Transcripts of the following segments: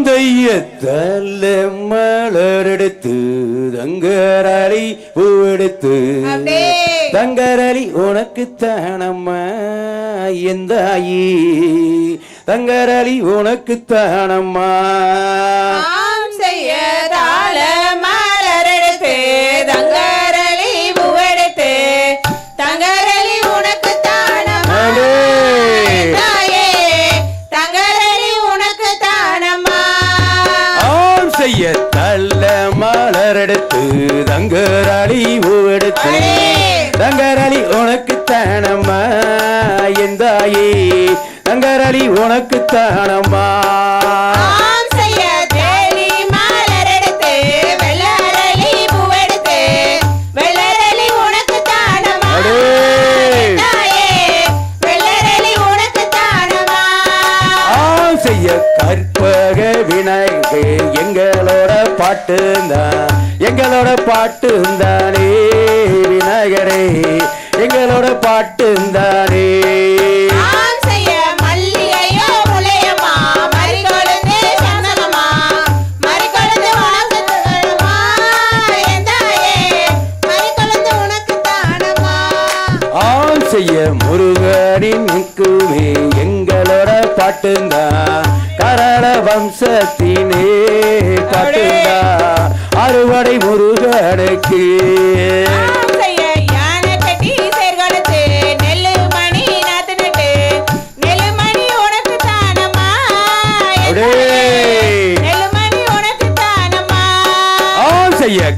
ஆந்தையத்தல்ல மலரெடுத்து தங்கரளி பூவெடுத்து தங்கரளி உனக்கு தானம்மா எந்தாயி தங்கரளி உனக்கு தானம்மா செய்யதால மலரெடுத்து தங்கரளி பூவெடுத்து தங்கரளி உனக்கு தானம்மா செய்ய தள்ள மலரெடுத்து தங்கரளி பூவெடுத்து தங்கரளி உனக்கு தானம்மா எந்தாயே தங்கரளி உனக்கு தானம்மா கற்பக விநாயகர் எங்களோட பாட்டு தானே விநாயகரே எங்களோட பாட்டு தானே செய்ய முருகனின் நிற்குமே எங்களோட பாட்டுந்தான் கரள வம்சத்தினே பாட்டுந்தா அறுவடை முருகனுக்கு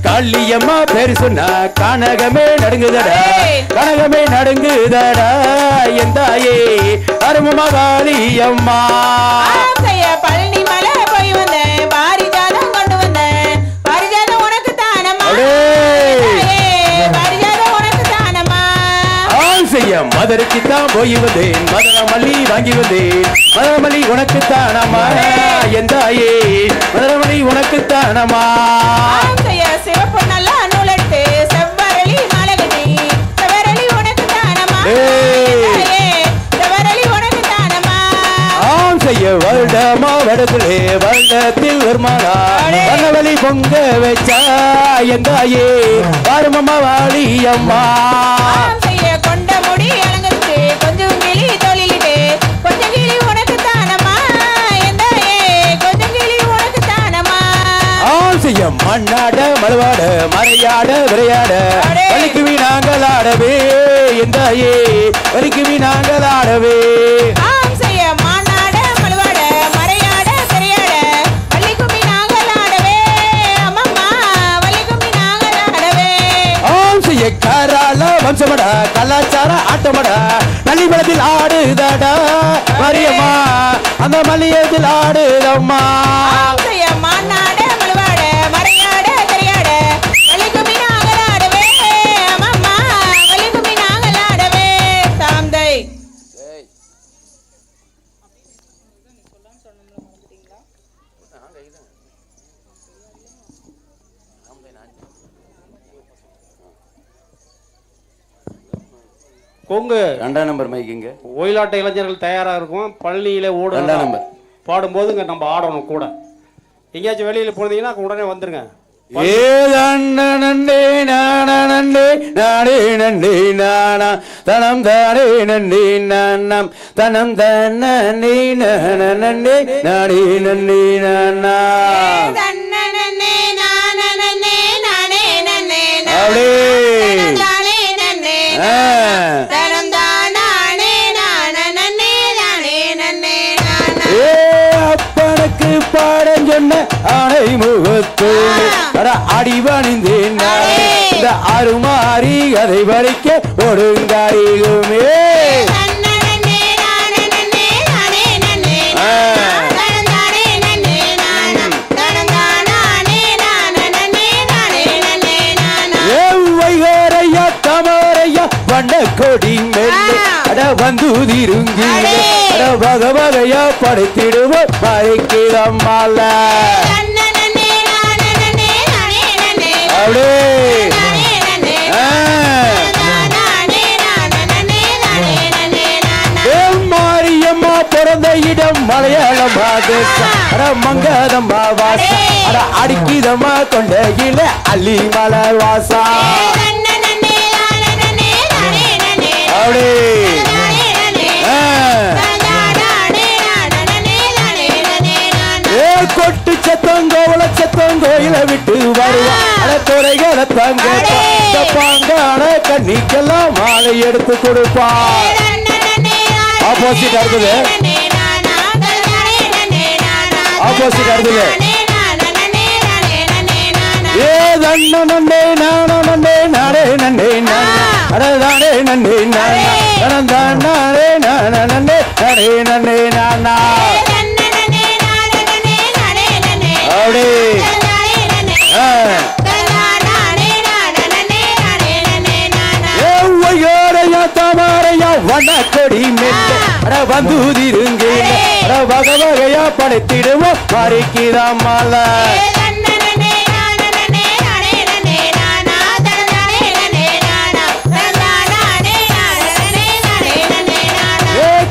காளியம்மா பேரு சொன்னா கனகமே நடுங்குதடா கனகமே நடுங்குதடா எந்தாயே அருமமா காளியம்மா பழனி மலை போய் வந்த பாரிஜாதம் கொண்டு வந்த பாரிஜாதம் உனக்கு தானம்மா பாரிஜாதம் உனக்கு தானம்மா செய்ய மதுரைக்கு தான் போய் வந்தேன் மதுரை மல்லி வாங்கி வந்தேன் மதுரை மல்லி உனக்கு தானம்மா எந்தாயே மதுரை மல்லி உனக்கு தானம்மா சிவப்பு நல்லா நூலெடுத்து செவ்வரளி மாலை கட்டி செவ்வரளி உனக்கு தானம்மா செவ்வரளி உனக்கு தானம்மா செய்ய வருடமா வருடத்திலே வருடத்தில் வருமானா வண்ணவெளி பொங்க வச்சா எந்தாயே வருமம்மா வாழியம்மா செய்ய கொண்ட முடி அலங்கரிச்சு கொஞ்சம் கிளி தொழிலிட்டு கொஞ்சம் கிளி உனக்கு தானம்மா எந்தாயே கொஞ்சம் கிளி உனக்கு தானம்மா செய்ய மண்ணாட மழுவாட மறையாட விளையாட வலிக்குவி நாங்கள் ஆடவே எந்தாயே வலிக்குவி நாங்கள் ஆடவே செய்ய மாநாட மழுவாட மறையாட விளையாட வலிக்குவி நாங்கள் ஆடவே அம்மம்மா வலிக்குவி நாங்கள் ஆடவே செய்ய காரால வம்சமடா கலாச்சார ஆட்டமடா நள்ளிமலத்தில் ஆடுதடா மரியம்மா அந்த மல்லியத்தில் ஆடுதம்மா செய்ய மாநாட மழுவாட மறையாட விளையாட வலிக்குவி நாங்கள் ஆடவே அம்மம்மா வலிக்குவி நாங்கள் ஆடவே தாந்தை கொங்கு 2ஆம் நம்பர் மைக்குங்க ஒயிலாட்ட இளைஞர்கள் தயாரா இருக்கும் பழனியில ஓடு 2ஆம் நம்பர் பாடும்போது இங்க நம்ம ஆடணும் கூட எங்கேயாச்சும் வெளியில போனீங்கன்னா உடனே வந்துருங்க நண்டே நாடே நண்டே நானா தனம் தானே நண்டே நானம் தனம் தானே நண்டே நாடே நண்டே நானா அப்பனுக்கு பாடம் சொன்ன ஆணை முகத்து அடிவணிந்தேன் இந்த அருமாறி அதை வரைக்க ஒடுங்காரியுமே வண்ண கொடி மெல்ல வந்துதிருங்கி வக வகையா படைத்திடுவோம் மழைக்கிழமால மாரியம்மா பிறந்த மாநிலம் மலையாளமா தேசம் அட மங்காதம்மா வாசம் அட அடிக்கிதம்மா கொண்டையில அள்ளி மலர் வாசா அப்படி கொட்டு சத்தம் கோவல சத்தம் கோயில விட்டு வருவான் அட துறைகளை தங்க பாங்கான கண்ணிக்கெல்லாம் மாலை எடுத்து கொடுப்பான் ஆப்போசிட் அடுத்தது ஆப்போசிட் அடுத்தது ஏ தண்ணே நன்னே நானே நானே நன்னே நானே நன்னே நானே நன்னே நன்னே நானா அப்படி தமாரையா வண்ணக்கொடி மெல்ல வந்துதிருங்க வகை வகையா படைத்திடுவோம் மறைக்கிறான் மாலை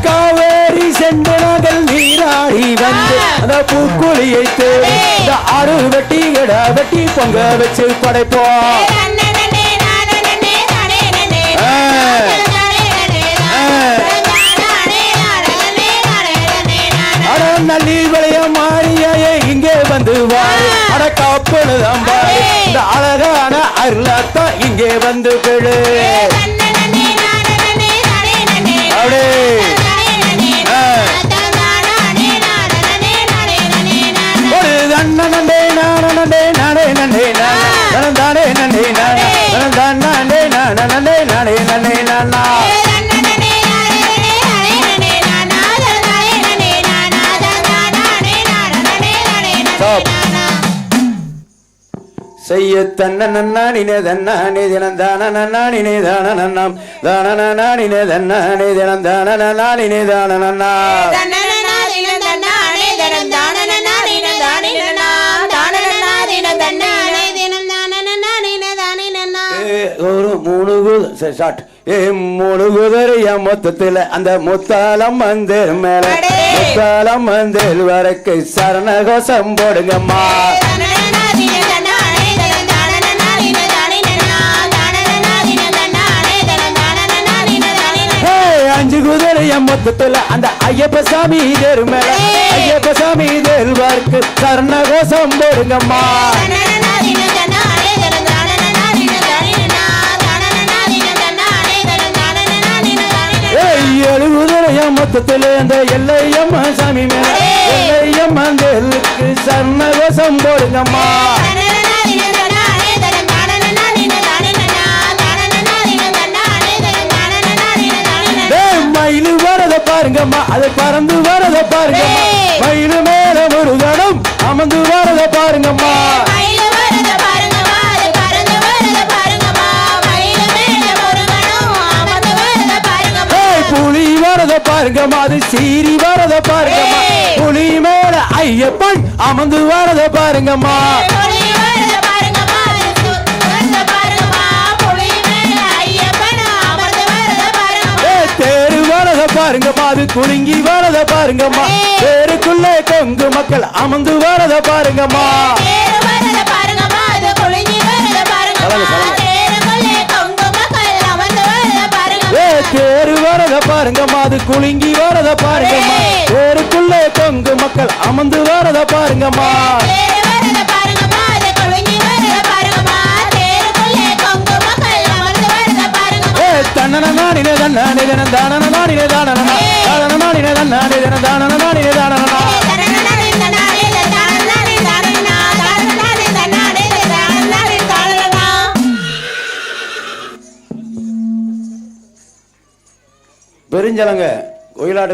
காவேரி சென்றனர்கள் நீராடி வந்து அந்த பூக்குழியை தேடி இந்த ஆறு வெட்டி எடா வெட்டி பொங்க வச்சு படைப்போம் அட நல்லி விளைய மாறியே இங்கே வந்து வாரு அட காப்பழுதான் பாரு இந்த அழகான அருளாத்தான் இங்கே வந்து கெழு அப்படி நண்டே நானே நானே நண்டே நானே நண்டே நானே நானே நானே நானே நானே நானா செய்ய தன்ன நன்னானினே தன்னானே தினம் தான நன்னானினே தான நன்னாம் தான நன்னானினே தன்னானே தினம் தான நன்னானினே தான நன்னா ஒரு மூணு குதிரையா மொத்தத்துல அந்த முத்தாலம் மந்திர் மேல முத்தாலம் மந்திர் வரைக்கு சரணகோஷம் போடுங்கம்மா அஞ்சு குதிரைய மொத்தத்துல அந்த ஐயப்ப சாமி தேர் மேல ஐயப்ப சாமி தேர்வாருக்கு சரணகோஷம் போடுங்கம்மா ஏழு குதிரைய மொத்தத்துல அந்த எல்லையம்மா சாமி மேல எல்லையம்மா தேருக்கு சரணகோஷம் போடுங்கம்மா மயிலு வரத பாருங்கம்மா அது பறந்து வரத பாருங்கம்மா மயிலு மேல முருகனும் அமர்ந்து வரத பாருங்கம்மா புலி வரத பாருங்கம்மா அது சீரி வரத பாருங்கம்மா புலி மேல ஐயப்பன் அமர்ந்து வரத பாருங்கம்மா தேரு வரத பாருங்கம்மா அது குலுங்கி வரத பாருங்கம்மா தேருக்குள்ளே கொங்கு மக்கள் அமர்ந்து வரத பாருங்கம்மா தேரு வரத பாருங்கம்மா அது குலுங்கி வரத பாருங்கம்மா தேருக்குள்ளே கொங்கு மக்கள் அமர்ந்து வரத பாருங்கம்மா தன்னன நானினே தன்னானே தினம் தானன நானினே தானன தானன நானினே தன்னானே தினம் தானன நானினே தானன பெருஞ்சலங்க கோயிலாட்டு